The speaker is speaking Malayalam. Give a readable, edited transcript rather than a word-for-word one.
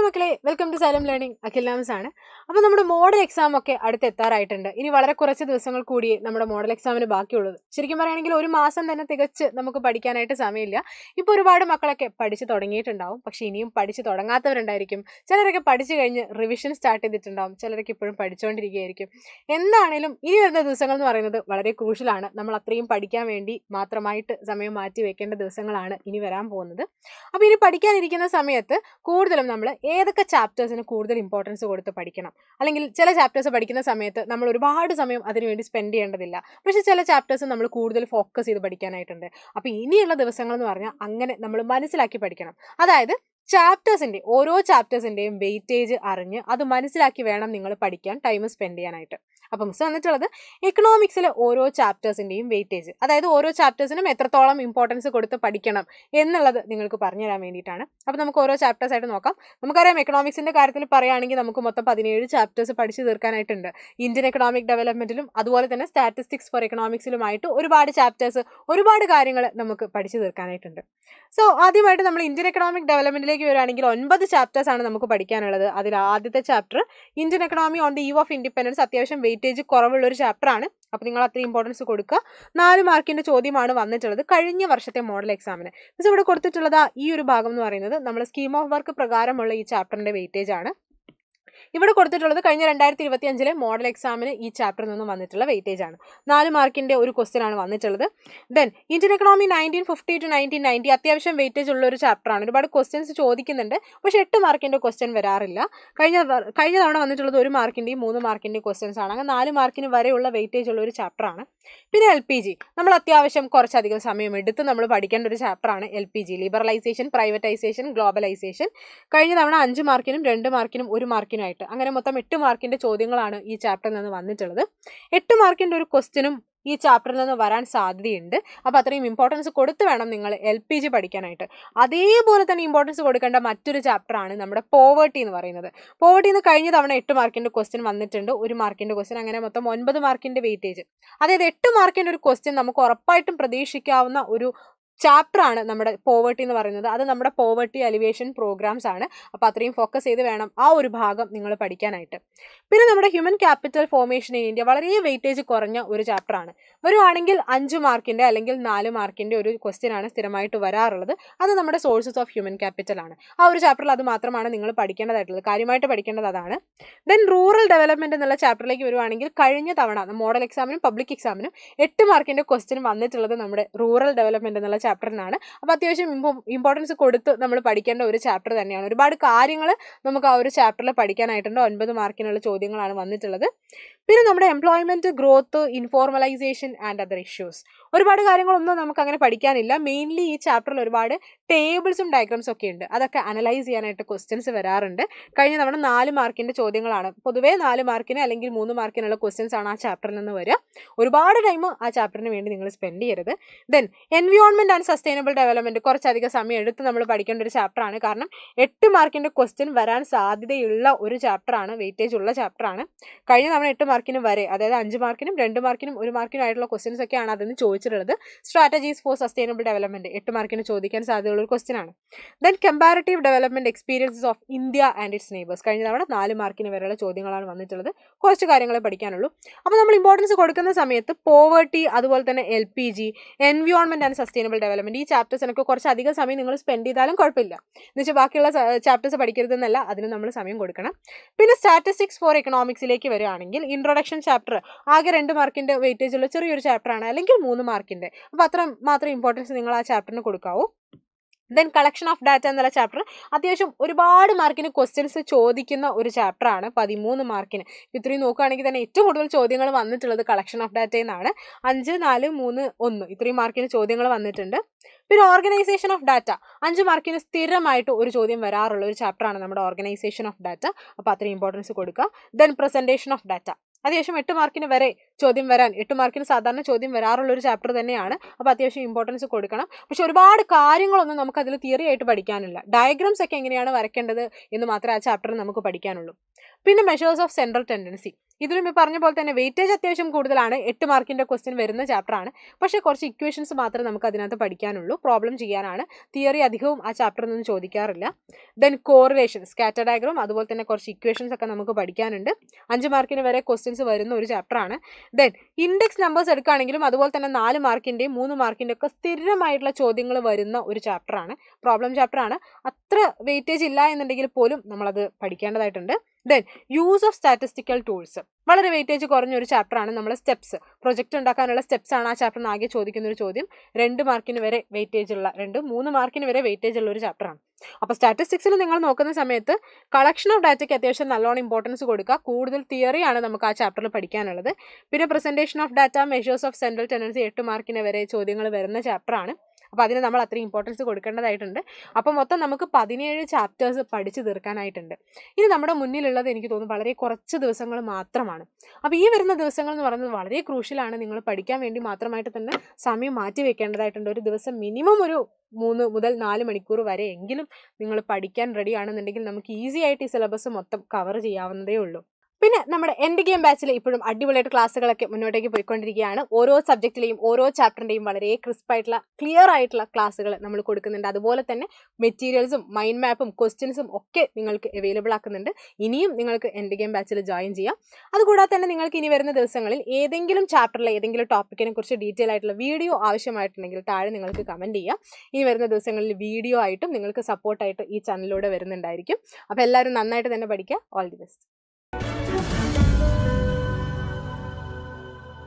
മക്കളെ, welcome to Xylem learning. Akhil നാംസ് ആണ്. അപ്പോൾ നമ്മുടെ മോഡൽ എക്സാം ഒക്കെ അടുത്തെത്താറായിട്ടുണ്ട്. ഇനി വളരെ കുറച്ച് ദിവസങ്ങൾ കൂടി നമ്മുടെ മോഡൽ എക്സാമിന് ബാക്കിയുള്ളത്. ശരിക്കും പറയുകയാണെങ്കിൽ ഒരു മാസം തന്നെ തികച്ച് നമുക്ക് പഠിക്കാനായിട്ട് സമയമില്ല. ഇപ്പോൾ ഒരുപാട് മക്കളൊക്കെ പഠിച്ച് തുടങ്ങിയിട്ടുണ്ടാവും, പക്ഷേ ഇനിയും പഠിച്ച് തുടങ്ങാത്തവരുണ്ടായിരിക്കും. ചിലരൊക്കെ പഠിച്ചു കഴിഞ്ഞ് റിവിഷൻ സ്റ്റാർട്ട് ചെയ്തിട്ടുണ്ടാവും, ചിലരൊക്കെ ഇപ്പോഴും പഠിച്ചുകൊണ്ടിരിക്കുകയായിരിക്കും. എന്താണേലും ഇനി വരുന്ന ദിവസങ്ങൾ എന്ന് പറയുന്നത് വളരെ ക്രൂഷ്യലാണ്. നമ്മൾ അത്രയും പഠിക്കാൻ വേണ്ടി മാത്രമായിട്ട് സമയം മാറ്റി വെക്കേണ്ട ദിവസങ്ങളാണ് ഇനി വരാൻ പോകുന്നത്. അപ്പോൾ ഇനി പഠിക്കാനിരിക്കുന്ന സമയത്ത് കൂടുതലും നമ്മൾ ഏതൊക്കെ ചാപ്റ്റേഴ്സിന് കൂടുതൽ ഇമ്പോർട്ടൻസ് കൊടുത്ത് പഠിക്കണം, അല്ലെങ്കിൽ ചില ചാപ്റ്റേഴ്സ് പഠിക്കുന്ന സമയത്ത് നമ്മൾ ഒരുപാട് സമയം അതിനുവേണ്ടി സ്പെൻഡ് ചെയ്യേണ്ടതില്ല, പക്ഷേ ചില ചാപ്റ്റേഴ്സ് നമ്മൾ കൂടുതൽ ഫോക്കസ് ചെയ്ത് പഠിക്കാനായിട്ടുണ്ട്. അപ്പോൾ ഇനിയുള്ള ദിവസങ്ങൾ എന്ന് പറഞ്ഞാൽ അങ്ങനെ നമ്മൾ മനസ്സിലാക്കി പഠിക്കണം. അതായത് ഓരോ ചാപ്റ്റേഴ്സിൻ്റെയും വെയിറ്റേജ് അറിഞ്ഞ് അത് മനസ്സിലാക്കി വേണം നിങ്ങൾ പഠിക്കാൻ ടൈം സ്പെൻഡ് ചെയ്യാനായിട്ട്. അപ്പം മിസ് വന്നിട്ടുള്ളത് എക്കണോമിക്സിലെ ഓരോ ചാപ്റ്റേഴ്സിൻ്റെയും വെയിറ്റേജ്, അതായത് ഓരോ ചാപ്റ്റേഴ്സിനും എത്രത്തോളം ഇമ്പോർട്ടൻസ് കൊടുത്ത് പഠിക്കണം എന്നുള്ളത് നിങ്ങൾക്ക് പറഞ്ഞുതരാൻ വേണ്ടിയിട്ടാണ്. അപ്പോൾ നമുക്ക് ഓരോ ചാപ്റ്റേഴ്സ് ആയിട്ട് നോക്കാം. നമുക്കറിയാം, എക്കണോമിക്സിൻ്റെ കാര്യത്തിൽ പറയുകയാണെങ്കിൽ നമുക്ക് മൊത്തം 17 ചാപ്റ്റേഴ്സ് പഠിച്ചു തീർക്കാനായിട്ടുണ്ട്. ഇന്ത്യൻ എക്കണോമിക് ഡെവലപ്മെൻറ്റിലും അതുപോലെ തന്നെ സ്റ്റാറ്റിസ്റ്റിക്സ് ഫോർ എക്കണോമിക്സിലുമായിട്ട് ഒരുപാട് ചാപ്റ്റേഴ്സ്, ഒരുപാട് കാര്യങ്ങൾ നമുക്ക് പഠിച്ചു തീർക്കാനായിട്ടുണ്ട്. സോ ആദ്യമായിട്ട് നമ്മൾ ഇന്ത്യൻ എക്കണോമിക് ഡെവലപ്മെൻറ്റിലേക്ക് വരികയാണെങ്കിൽ 9 ചാപ്റ്റേഴ്സാണ് നമുക്ക് പഠിക്കാനുള്ളത്. അതിൽ ആദ്യത്തെ chapter Indian economy on the eve of independence, അത്യാവശ്യം വെയിറ്റേജ് കുറവുള്ളൊരു ചാപ്റ്ററാണ്. അപ്പോൾ നിങ്ങൾ അത്രയും ഇമ്പോർട്ടൻസ് കൊടുക്കുക. 4 മാർക്കിൻ്റെ ചോദ്യമാണ് വന്നിട്ടുള്ളത് കഴിഞ്ഞ വർഷത്തെ മോഡൽ എക്സാമിന്. മിസ് ഇവിടെ കൊടുത്തിട്ടുള്ളത് ഈ ഒരു ഭാഗം എന്ന് പറയുന്നത് നമ്മൾ സ്കീം ഓഫ് വർക്ക് പ്രകാരമുള്ള ഈ ചാപ്റ്ററിൻ്റെ വെയിറ്റേജ് ആണ്. ഇവിടെ കൊടുത്തിട്ടുള്ളത് കഴിഞ്ഞ 2025 മോഡൽ എക്സാമിന് ഈ ചാപ്റ്ററിൽ നിന്ന് വന്നിട്ടുള്ള വെയിറ്റേജ് ആണ്. 4 മാർക്കിൻ്റെ ഒരു ക്വസ്റ്റ്യൻ ആണ് വന്നിട്ടുള്ളത്. ദെൻ ഇന്ത്യൻ എക്കണോമി 1950 to 1990 അത്യാവശ്യം വെയിറ്റേജ് ഉള്ള ഒരു ചാപ്റ്ററാണ്. ഒരുപാട് ക്വസ്റ്റ്യൻസ് ചോദിക്കുന്നുണ്ട്, പക്ഷേ 8 മാർക്കിൻ്റെ ക്വസ്റ്റ്യൻ വരാറില്ല. കഴിഞ്ഞ തവണ വന്നിട്ടുള്ളത് 1 മാർക്കിൻ്റെയും 3 മാർക്കിൻ്റെയും ക്വസ്റ്റ്യൻസ് ആണ്. അങ്ങനെ 4 മാർക്കിന് വരെയുള്ള വെയിറ്റേജ് ഉള്ള ഒരു ചാപ്റ്ററാണ്. പിന്നെ LPG നമ്മൾ അത്യാവശ്യം കുറച്ചധികം സമയം എടുത്ത് നമ്മൾ പഠിക്കേണ്ട ഒരു ചാപ്റ്ററാണ്. LPG liberalisation, privatisation, globalisation. കഴിഞ്ഞ തവണ 5 മാർക്കിനും 2 മാർക്കിനും 1 മാർക്കിനും ആയിട്ട് അങ്ങനെ മൊത്തം 8 മാർക്കിൻ്റെ ചോദ്യങ്ങളാണ് ഈ ചാപ്റ്ററിൽ നിന്ന് വന്നിട്ടുള്ളത്. 8 മാർക്കിൻ്റെ ഒരു ക്വസ്റ്റ്യനും ഈ ചാപ്റ്ററിൽ നിന്ന് വരാൻ സാധ്യതയുണ്ട്. അപ്പോൾ അത്രയും ഇമ്പോർട്ടൻസ് കൊടുത്ത് വേണം നിങ്ങൾ LPG പഠിക്കാനായിട്ട്. അതേപോലെ തന്നെ ഇമ്പോർട്ടൻസ് കൊടുക്കേണ്ട മറ്റൊരു ചാപ്റ്ററാണ് നമ്മുടെ പോവേർട്ടി എന്ന് പറയുന്നത്. പോവേർട്ടിയിൽ നിന്ന് കഴിഞ്ഞ തവണ 8 മാർക്കിൻ്റെ ക്വസ്റ്റ്യൻ വന്നിട്ടുണ്ട്, 1 മാർക്കിൻ്റെ ക്വസ്റ്റ്യൻ, അങ്ങനെ മൊത്തം 9 മാർക്കിൻ്റെ വെയിറ്റേജ്. അതായത് 8 മാർക്കിൻ്റെ ഒരു ക്വസ്റ്റ്യൻ നമുക്ക് ഉറപ്പായിട്ടും പ്രതീക്ഷിക്കാവുന്ന ഒരു ചാപ്റ്ററാണ് നമ്മുടെ പോവേർട്ടി എന്ന് പറയുന്നത്. അത് നമ്മുടെ പോവേർട്ടി അലിവേഷൻ പ്രോഗ്രാംസ് ആണ്. അപ്പോൾ അത്രയും ഫോക്കസ് ചെയ്ത് വേണം ആ ഒരു ഭാഗം നിങ്ങൾ പഠിക്കാനായിട്ട്. പിന്നെ നമ്മുടെ human capital formation in India വളരെ വെയിറ്റേജ് കുറഞ്ഞ ഒരു ചാപ്റ്ററാണ്. വരുവാണെങ്കിൽ 5 മാർക്കിൻ്റെ അല്ലെങ്കിൽ 4 മാർക്കിൻ്റെ ഒരു ക്വസ്റ്റ്യൻ ആണ് സ്ഥിരമായിട്ട് വരാറുള്ളത്. അത് നമ്മുടെ സോഴ്സസ് ഓഫ് ഹ്യൂമൻ ക്യാപിറ്റൽ ആണ്. ആ ഒരു ചാപ്റ്ററിൽ അത് മാത്രമാണ് നിങ്ങൾ പഠിക്കേണ്ടതായിട്ടുള്ളത്, കാര്യമായിട്ട് പഠിക്കേണ്ടത് അതാണ്. ദെൻ റൂറൽ ഡെവലപ്മെൻറ്റ് എന്നുള്ള ചാപ്റ്ററിലേക്ക് വരുവാണെങ്കിൽ കഴിഞ്ഞ തവണ മോഡൽ എക്സാമിനും പബ്ലിക് എക്സാമിനും 8 മാർക്കിൻ്റെ ക്വസ്റ്റ്യൻ വന്നിട്ടുള്ളത് നമ്മുടെ റൂറൽ ഡെവലപ്മെൻറ്റ് എന്നുള്ള ചാപ്റ്ററിനാണ്. അപ്പോൾ അത്യാവശ്യം ഇമ്പോർട്ടൻസ് കൊടുത്ത് നമ്മൾ പഠിക്കേണ്ട ഒരു ചാപ്റ്റർ തന്നെയാണ്. ഒരുപാട് കാര്യങ്ങൾ നമുക്ക് ആ ഒരു ചാപ്റ്ററിൽ പഠിക്കാനായിട്ടുണ്ട്. 9 മാർക്കിനുള്ള ചോദ്യങ്ങളാണ് വന്നിട്ടുള്ളത്. പിന്നെ നമ്മുടെ employment, growth, informalisation and other issues, ഒരുപാട് കാര്യങ്ങളൊന്നും നമുക്ക് അങ്ങനെ പഠിക്കാനില്ല. മെയിൻലി ഈ ചാപ്റ്ററിൽ ഒരുപാട് ടേബിൾസും ഡയഗ്രാംസും ഒക്കെ ഉണ്ട്. അതൊക്കെ അനലൈസ് ചെയ്യാനായിട്ട് ക്വസ്റ്റ്യൻസ് വരാറുണ്ട്. കഴിഞ്ഞ തവണ 4 മാർക്കിൻ്റെ ചോദ്യങ്ങളാണ്. പൊതുവേ 4 മാർക്കിന് അല്ലെങ്കിൽ 3 മാർക്കിനുള്ള ക്വസ്റ്റ്യൻസ് ആണ് ആ ചാപ്റ്ററിൽ നിന്ന് വരിക. ഒരുപാട് ടൈം ആ ചാപ്റ്ററിന് വേണ്ടി നിങ്ങൾ സ്പെൻഡ് ചെയ്യരുത്. Then environment and sustainable development കുറച്ചധികം സമയം എടുത്ത് നമ്മൾ പഠിക്കേണ്ട ഒരു ചാപ്റ്ററാണ്. കാരണം 8 മാർക്കിൻ്റെ ക്വസ്റ്റ്യൻ വരാൻ സാധ്യതയുള്ള ഒരു ചാപ്റ്ററാണ്, വെയിറ്റേജ് ഉള്ള ചാപ്റ്ററാണ്. കഴിഞ്ഞ തവണ 8 മാർക്കിന് വരെ, അതായത് 5 മാർക്കിനും 2 മാർക്കിനും 1 മാർക്കിനും ആയിട്ടുള്ള ക്വസ്റ്റ്യൻസ് ഒക്കെയാണ് അതിന് ചോദിച്ചിട്ടുള്ളത്. സ്ട്രാറ്റജീസ് ഫോർ സസ്റ്റൈനബിൾ ഡെവലപ്മെൻറ്റ് 8 മാർക്കിന് ചോദിക്കാൻ സാധ്യതയുള്ള ഒരു ക്വസ്റ്റ്യൻ ആണ്. Then comparative development experiences of India and it's neighbours കഴിഞ്ഞ തവണ 4 മാർക്കിന് വരെയുള്ള ചോദ്യങ്ങളാണ് വന്നിട്ടുള്ളത്. കുറച്ച് കാര്യങ്ങളെ പഠിക്കാനുള്ളൂ. അപ്പോൾ നമ്മൾ ഇമ്പോർട്ടൻസ് കൊടുക്കുന്ന സമയത്ത് പോവേർട്ടി, അതുപോലെ തന്നെ LPG, environment and sustainable development ഈ ചാപ്റ്റേഴ്സിനൊക്കെ കുറച്ച് അധികം സമയം നിങ്ങൾ സ്പെൻഡ് ചെയ്താലും കുഴപ്പമില്ല. എന്ന് വെച്ചാൽ ബാക്കിയുള്ള ചാപ്റ്റേഴ്സ് പഠിക്കരുതെന്നല്ല, അതിന് നമ്മൾ സമയം കൊടുക്കണം. പിന്നെ സ്റ്റാറ്റിസ്റ്റിക്സ് ഫോർ എക്കണോമിക്സിലേക്ക് വരികയാണെങ്കിൽ ഇൻട്രൊഡക്ഷൻ ചാപ്റ്റർ ആകെ 2 മാർക്കിൻ്റെ വെയിറ്റേജ് ഉള്ള ചെറിയൊരു ചാപ്റ്ററാണ്, അല്ലെങ്കിൽ 3 മാർക്കിൻ്റെ. അപ്പോൾ അത്ര മാത്രം ഇമ്പോർട്ടൻസ് നിങ്ങൾ ആ ചാപ്റ്ററിന് കൊടുക്കാവൂ. ദെൻ കളക്ഷൻ ഓഫ് ഡാറ്റ എന്നുള്ള ചാപ്റ്റർ അത്യാവശ്യം ഒരുപാട് മാർക്കിന് ക്വസ്റ്റ്യൻസ് ചോദിക്കുന്ന ഒരു ചാപ്റ്ററാണ്, 13 മാർക്കിന്. ഇത്രയും നോക്കുകയാണെങ്കിൽ തന്നെ ഏറ്റവും കൂടുതൽ ചോദ്യങ്ങൾ വന്നിട്ടുള്ളത് കളക്ഷൻ ഓഫ് ഡാറ്റയിൽ നിന്നാണ്. 5, 4, 3, 1 ഇത്രയും മാർക്കിന് ചോദ്യങ്ങൾ വന്നിട്ടുണ്ട്. പിന്നെ ഓർഗനൈസേഷൻ ഓഫ് ഡാറ്റ 5 മാർക്കിന് സ്ഥിരമായിട്ട് ഒരു ചോദ്യം വരാറുള്ള ഒരു ചാപ്റ്ററാണ് നമ്മുടെ ഓർഗനൈസേഷൻ ഓഫ് ഡാറ്റ. അപ്പോൾ അത്രയും ഇമ്പോർട്ടൻസ് കൊടുക്കുക. ദെൻ പ്രസൻറ്റേഷൻ ഓഫ് ഡാറ്റ അത്യാവശ്യം 8 മാർക്കിന് വരെ ചോദ്യം വരാൻ, 8 മാർക്കിന് സാധാരണ ചോദ്യം വരാറുള്ളൊരു ചാപ്റ്റർ തന്നെയാണ്. അപ്പോൾ അത്യാവശ്യം ഇമ്പോർട്ടൻസ് കൊടുക്കണം. പക്ഷെ ഒരുപാട് കാര്യങ്ങളൊന്നും നമുക്ക് അതിൽ തിയറി ആയിട്ട് പഠിക്കാനില്ല. ഡയഗ്രാംസ് ഒക്കെ എങ്ങനെയാണ് വരയ്ക്കേണ്ടത് എന്ന് മാത്രമേ ആ ചാപ്റ്ററിൽ നമുക്ക് പഠിക്കാനുള്ളൂ. പിന്നെ മെഷേഴ്സ് ഓഫ് സെൻട്രൽ ടെൻഡൻസി ഇതിലും ഈ പറഞ്ഞ പോലെ തന്നെ വെയിറ്റേജ് അത്യാവശ്യം കൂടുതലാണ്, 8 മാർക്കിൻ്റെ ക്വസ്റ്റ്യൻ വരുന്ന ചാപ്റ്ററാണ്. പക്ഷേ കുറച്ച് ഇക്വേഷൻസ് മാത്രമേ നമുക്ക് അതിനകത്ത് പഠിക്കാനുള്ളൂ, പ്രോബ്ലം ചെയ്യാനാണ്. തിയറി അധികവും ആ ചാപ്റ്ററിൽ നിന്ന് ചോദിക്കാറില്ല. ദെൻ കോറിലേഷൻ, സ്കാറ്റർ ഡയഗ്രാം, അതുപോലെ തന്നെ കുറച്ച് ഇക്വേഷൻസ് ഒക്കെ നമുക്ക് പഠിക്കാനുണ്ട്. 5 മാർക്കിന് വരെ ക്വസ്റ്റ്യൻസ് വരുന്ന ഒരു ചാപ്റ്ററാണ്. ദെൻ ഇൻഡെക്സ് നമ്പേഴ്സ് എടുക്കുകയാണെങ്കിലും അതുപോലെ തന്നെ 4 മാർക്കിൻ്റെയും 3 മാർക്കിൻ്റെ ഒക്കെ സ്ഥിരമായിട്ടുള്ള ചോദ്യങ്ങൾ വരുന്ന ഒരു ചാപ്റ്ററാണ്, പ്രോബ്ലം ചാപ്റ്ററാണ്. അത്ര വെയിറ്റേജ് ഇല്ല എന്നുണ്ടെങ്കിൽ പോലും നമ്മളത് പഠിക്കേണ്ടതായിട്ടുണ്ട്. Then use of statistical tools, വളരെ വെയിറ്റേജ് കുറഞ്ഞ ഒരു ചാപ്റ്ററാണ്. നമ്മൾ സ്റ്റെപ്സ്, പ്രൊജക്റ്റ് ഉണ്ടാക്കാനുള്ള സ്റ്റെപ്സ് ആണ് ആ ചാപ്റ്ററിന് ആകെ ചോദിക്കുന്ന ഒരു ചോദ്യം. 2 മാർക്കിന് വരെ വെയിറ്റേജ് ഉള്ള, 2-3 മാർക്കിന് വരെ വെയിറ്റേജ് ഉള്ള ഒരു ചാപ്റ്ററാണ്. അപ്പോൾ സ്റ്റാറ്റിസ്റ്റിക്സിൽ നിങ്ങൾ നോക്കുന്ന സമയത്ത് കളക്ഷൻ ഓഫ് ഡാറ്റയ്ക്ക് അത്യാവശ്യം നല്ലോണം ഇമ്പോർട്ടൻസ് കൊടുക്കുക. കൂടുതൽ തിയറിയാണ് നമുക്ക് ആ ചാപ്റ്ററിൽ പഠിക്കാനുള്ളത്. പിന്നെ presentation of data, measures of central tendency 8 മാർക്കിന് വരെ ചോദ്യങ്ങൾ വരുന്ന ചാപ്റ്ററാണ്. അപ്പോൾ അതിന് നമ്മൾ അത്രയും ഇമ്പോർട്ടൻസ് കൊടുക്കേണ്ടതായിട്ടുണ്ട്. അപ്പോൾ മൊത്തം നമുക്ക് 17 ചാപ്റ്റേഴ്സ് പഠിച്ചു തീർക്കാനായിട്ടുണ്ട്. ഇനി നമ്മുടെ മുന്നിലുള്ളത് എനിക്ക് തോന്നുന്നു വളരെ കുറച്ച് ദിവസങ്ങൾ മാത്രമാണ്. അപ്പോൾ ഈ വരുന്ന ദിവസങ്ങൾ എന്ന് പറയുന്നത് വളരെ ക്രൂഷ്യലാണ്. നിങ്ങൾ പഠിക്കാൻ വേണ്ടി മാത്രമായിട്ട് തന്നെ സമയം മാറ്റി വെക്കേണ്ടതായിട്ടുണ്ട്. ഒരു ദിവസം മിനിമം ഒരു 3 മുതൽ 4 മണിക്കൂർ വരെ എങ്കിലും നിങ്ങൾ പഠിക്കാൻ റെഡി ആണെന്നുണ്ടെങ്കിൽ നമുക്ക് ഈസി ആയിട്ട് ഈ സിലബസ് മൊത്തം കവർ ചെയ്യാവുന്നതേ ഉള്ളൂ. പിന്നെ നമ്മുടെ എൻഡ് ഗെയിം ബാച്ചിൽ ഇപ്പോഴും അടിപൊളിയായിട്ട് ക്ലാസ്സുകളൊക്കെ മുന്നോട്ടേക്ക് പോയിക്കൊണ്ടിരിക്കുകയാണ്. ഓരോ സബ്ജക്റ്റിലെയും ഓരോ ചാപ്റ്ററിൻ്റെയും വളരെ ക്രിസ്പായിട്ടുള്ള ക്ലിയർ ആയിട്ടുള്ള ക്ലാസ്സുകൾ നമ്മൾ കൊടുക്കുന്നുണ്ട്. അതുപോലെ തന്നെ മെറ്റീരിയൽസും മൈൻഡ് മാപ്പും ക്വസ്റ്റ്യൻസും ഒക്കെ നിങ്ങൾക്ക് അവൈലബിൾ ആക്കുന്നുണ്ട്. ഇനിയും നിങ്ങൾക്ക് എൻഡ് ഗെയിം ബാച്ചിൽ ജോയിൻ ചെയ്യാം. അതുകൂടാതെ തന്നെ നിങ്ങൾക്ക് ഇനി വരുന്ന ദിവസങ്ങളിൽ ഏതെങ്കിലും ചാപ്റ്ററിലെ ഏതെങ്കിലും ടോപ്പിക്കിനെ കുറിച്ച് ഡീറ്റെയിൽ ആയിട്ടുള്ള വീഡിയോ ആവശ്യമായിട്ടുണ്ടെങ്കിൽ താഴെ നിങ്ങൾക്ക് കമൻറ്റ് ചെയ്യാം. ഇനി വരുന്ന ദിവസങ്ങളിൽ വീഡിയോ ആയിട്ടും നിങ്ങൾക്ക് സപ്പോർട്ടായിട്ട് ഈ ചാനലിലൂടെ വരുന്നുണ്ടായിരിക്കും. അപ്പോൾ എല്ലാവരും നന്നായിട്ട് തന്നെ പഠിക്കുക. All the best.